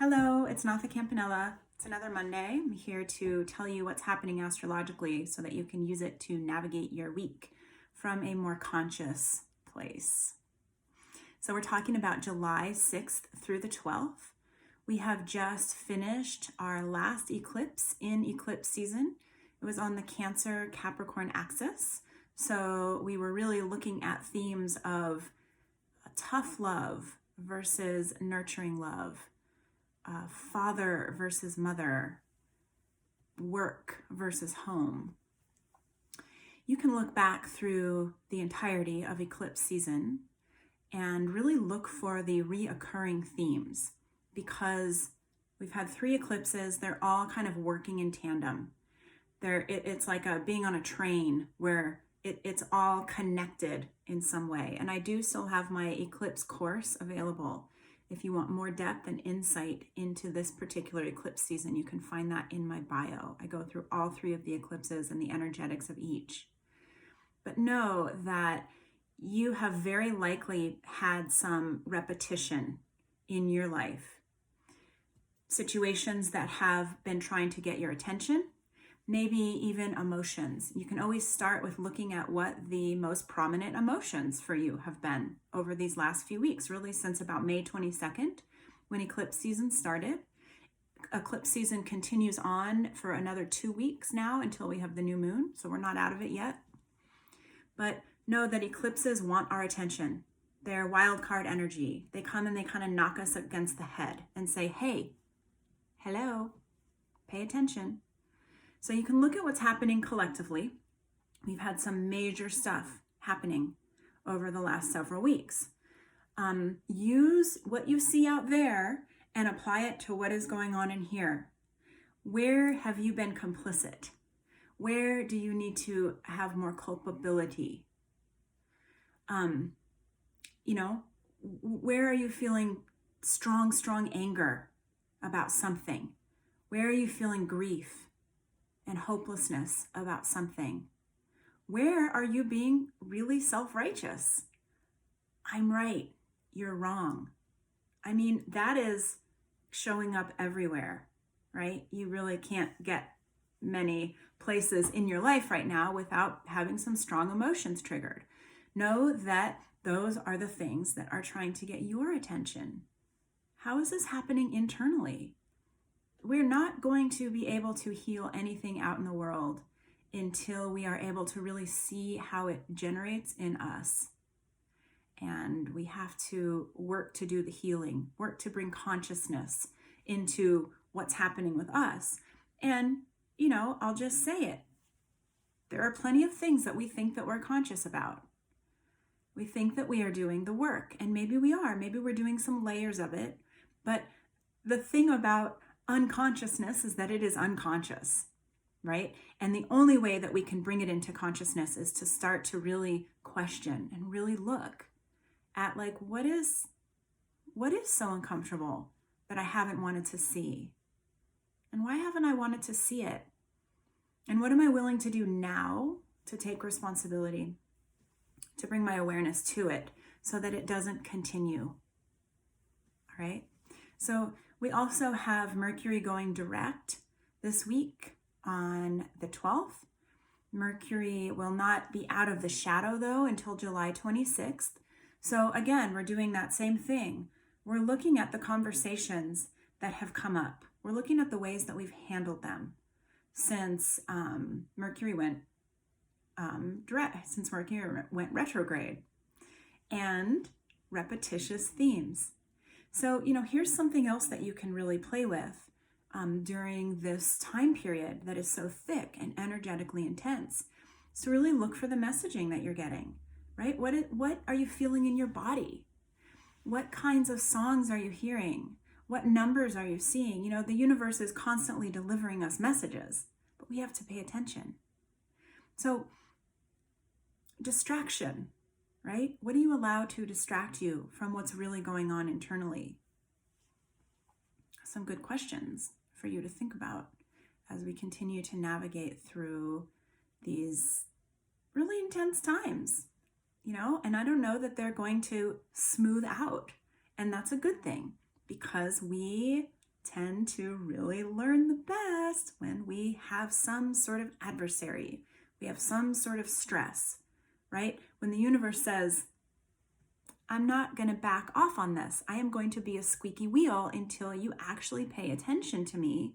Hello, it's Natha Campanella. It's another Monday. I'm here to tell you what's happening astrologically so that you can use it to navigate your week from a more conscious place. So we're talking about July 6th through the 12th. We have just finished our last eclipse in eclipse season. It was on the Cancer Capricorn axis. So we were really looking at themes of tough love versus nurturing love. Father versus mother, work versus home. You can look back through the entirety of eclipse season and really look for the reoccurring themes because we've had 3 eclipses. They're all kind of working in tandem. It's like being on a train where it's all connected in some way. And I do still have my eclipse course available. If you want more depth and insight into this particular eclipse season, you can find that in my bio. I go through all 3 of the eclipses and the energetics of each. But know that you have very likely had some repetition in your life. Situations that have been trying to get your attention, maybe even emotions. You can always start with looking at what the most prominent emotions for you have been over these last few weeks, really since about May 22nd, when eclipse season started. Eclipse season continues on for another 2 weeks now until we have the new moon, so we're not out of it yet. But know that eclipses want our attention. They're wild card energy. They come and they kind of knock us against the head and say, hey, hello, pay attention. So you can look at what's happening collectively. We've had some major stuff happening over the last several weeks. Use what you see out there and apply it to what is going on in here. Where have you been complicit? Where do you need to have more culpability? Where are you feeling strong anger about something? Where are you feeling grief and hopelessness about something? Where are you being really self-righteous? I'm right, you're wrong. I mean, that is showing up everywhere, right? You really can't get many places in your life right now without having some strong emotions triggered. Know that those are the things that are trying to get your attention. How is this happening internally? We're not going to be able to heal anything out in the world until we are able to really see how it generates in us. And we have to work to do the healing, work to bring consciousness into what's happening with us. And, I'll just say it. There are plenty of things that we think that we're conscious about. We think that we are doing the work, and maybe we are. Maybe we're doing some layers of it. But the thing about unconsciousness is that it is unconscious, right? And the only way that we can bring it into consciousness is to start to really question and really look at what is so uncomfortable that I haven't wanted to see? And why haven't I wanted to see it? And what am I willing to do now to take responsibility, to bring my awareness to it so that it doesn't continue? All right. So we also have Mercury going direct this week on the 12th. Mercury will not be out of the shadow, though, until July 26th. So again, we're doing that same thing. We're looking at the conversations that have come up. We're looking at the ways that we've handled them since Mercury went retrograde, and repetitious themes. So, here's something else that you can really play with during this time period that is so thick and energetically intense. So really look for the messaging that you're getting, right? What are you feeling in your body? What kinds of songs are you hearing? What numbers are you seeing? The universe is constantly delivering us messages, but we have to pay attention. So distraction. Right? What do you allow to distract you from what's really going on internally? Some good questions for you to think about as we continue to navigate through these really intense times, and I don't know that they're going to smooth out. And that's a good thing because we tend to really learn the best when we have some sort of adversary. We have some sort of stress, right? When the universe says, I'm not going to back off on this. I am going to be a squeaky wheel until you actually pay attention to me.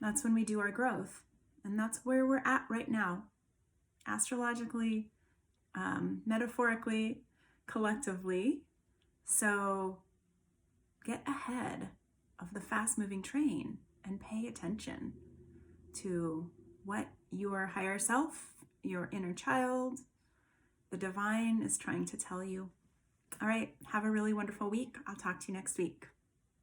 That's when we do our growth. And that's where we're at right now. Astrologically, metaphorically, collectively. So get ahead of the fast-moving train and pay attention to what your higher self, your inner child, the divine is trying to tell you. All right, have a really wonderful week. I'll talk to you next week.